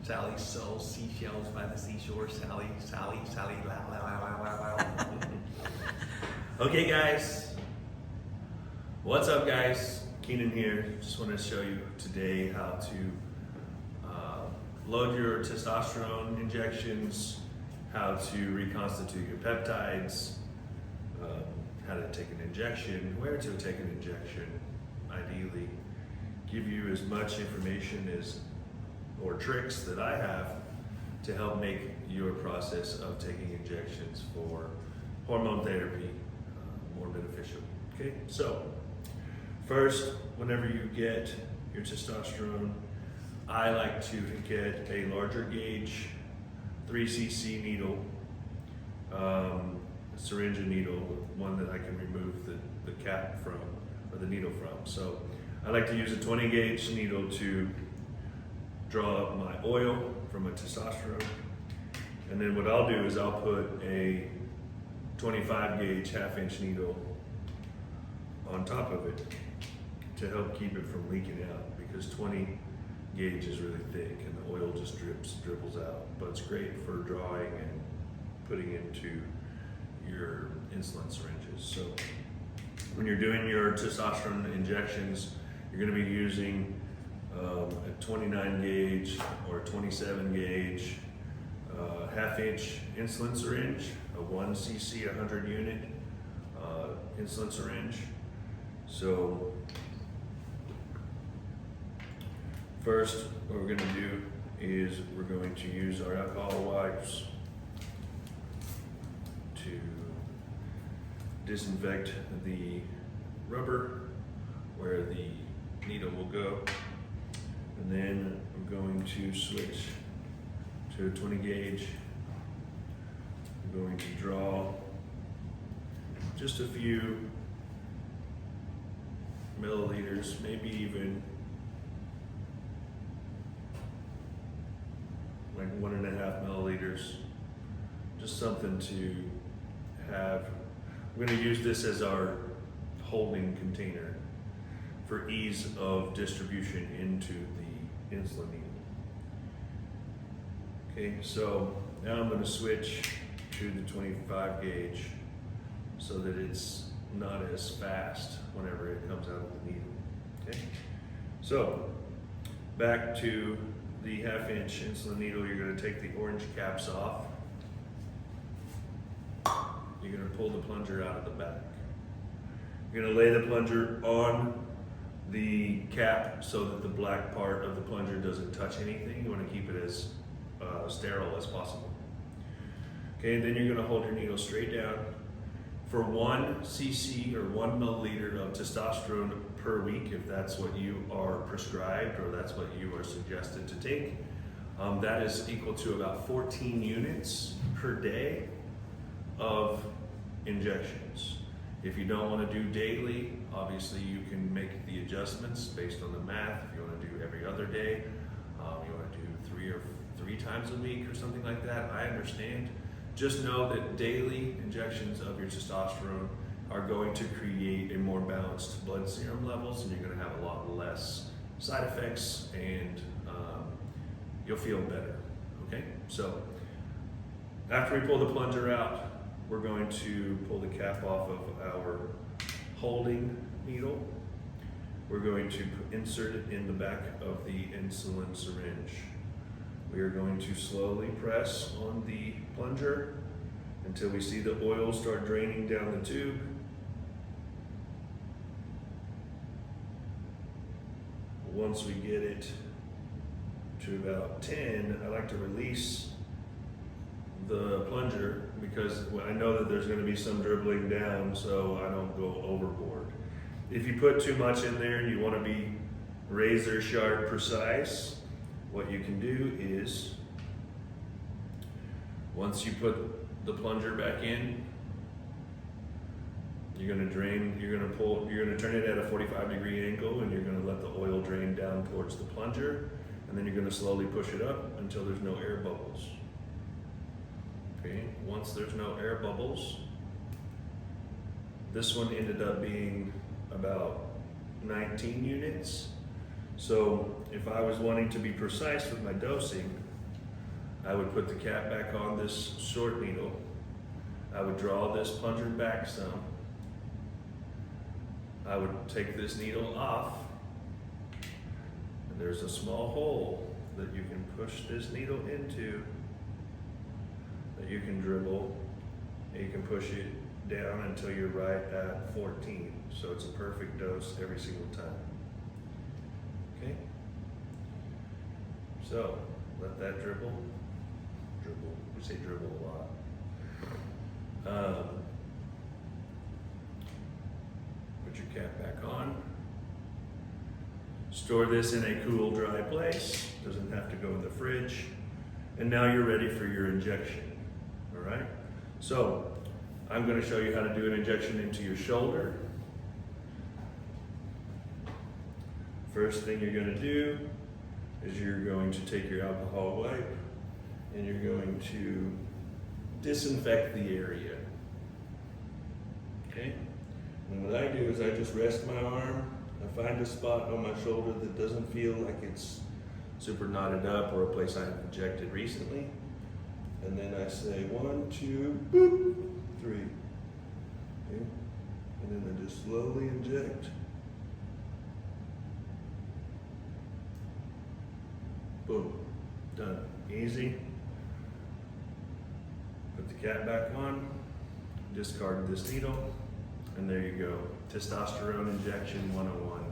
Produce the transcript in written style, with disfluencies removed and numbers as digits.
Sally sells seashells by the seashore. Sally, la la la la la la. Okay, guys. What's up, guys? Keenan here. Just want to show you today how to load your testosterone injections, how to reconstitute your peptides, how to take an injection, where to take an injection, ideally. Give you as much information or tricks that I have to help make your process of taking injections for hormone therapy more beneficial. Okay, so first, whenever you get your testosterone, I like to get a larger gauge 3cc needle, a syringe and needle, one that I can remove the cap from, or the needle from. So I like to use a 20 gauge needle to draw up my oil from my testosterone. And then what I'll do is I'll put a 25 gauge half-inch needle on top of it to help keep it from leaking out, because 20 gauge is really thick and the oil just dribbles out. But it's great for drawing and putting into your insulin syringes. So when you're doing your testosterone injections, you're going to be using a 29 gauge or a 27 gauge half-inch insulin syringe, a 1cc 100 unit insulin syringe. So first, what we're going to do is we're going to use our alcohol wipes to disinfect the rubber where the needle will go. And then I'm going to switch to a 20 gauge. I'm going to draw just a few milliliters, maybe even like 1.5 milliliters, just something to have. We're going to use this as our holding container for ease of distribution into the insulin needle. Okay, so now I'm going to switch to the 25 gauge so that it's not as fast whenever it comes out of the needle. Okay, so back to the half-inch insulin needle. You're going to take the orange caps off. You're going to pull the plunger out of the back. You're going to lay the plunger on the cap so that the black part of the plunger doesn't touch anything. You want to keep it as sterile as possible. Okay, and then you're going to hold your needle straight down. For 1 cc or 1 milliliter of testosterone per week, if that's what you are prescribed or that's what you are suggested to take, that is equal to about 14 units per day of injections. If you don't want to do daily, obviously you can make the adjustments based on the math. If you want to do every other day, you want to do three times a week or something like that, I understand. Just know that daily injections of your testosterone are going to create a more balanced blood serum levels, and you're going to have a lot less side effects, and you'll feel better. Okay, so after we pull the plunger out, we're going to pull the cap off of our holding needle. We're going to insert it in the back of the insulin syringe. We are going to slowly press on the plunger until we see the oil start draining down the tube. Once we get it to about 10, I like to release the plunger because I know that there's going to be some dribbling down, so I don't go overboard. If you put too much in there and you want to be razor sharp precise, what you can do is, once you put the plunger back in, you're going to drain, you're going to turn it at a 45-degree angle, and you're going to let the oil drain down towards the plunger, and then you're going to slowly push it up until there's no air bubbles. Okay, once there's no air bubbles, this one ended up being about 19 units. So if I was wanting to be precise with my dosing, I would put the cap back on this short needle. I would draw this plunger back some. I would take this needle off, and there's a small hole that you can push this needle into, that you can dribble, and you can push it down until you're right at 14. So it's a perfect dose every single time. Okay? So let that dribble. We say dribble a lot. Put your cap back on. Store this in a cool, dry place. Doesn't have to go in the fridge. And now you're ready for your injection. All right? So I'm going to show you how to do an injection into your shoulder. First thing you're going to do is you're going to take your alcohol wipe and you're going to disinfect the area. Okay? And what I do is I just rest my arm. I find a spot on my shoulder that doesn't feel like it's super knotted up or a place I have injected recently. And then I say 1, 2, boop, 3. Okay? And then I just slowly inject. Boom. Done. Easy. Put the cap back on. Discard this needle. And there you go. Testosterone injection 101.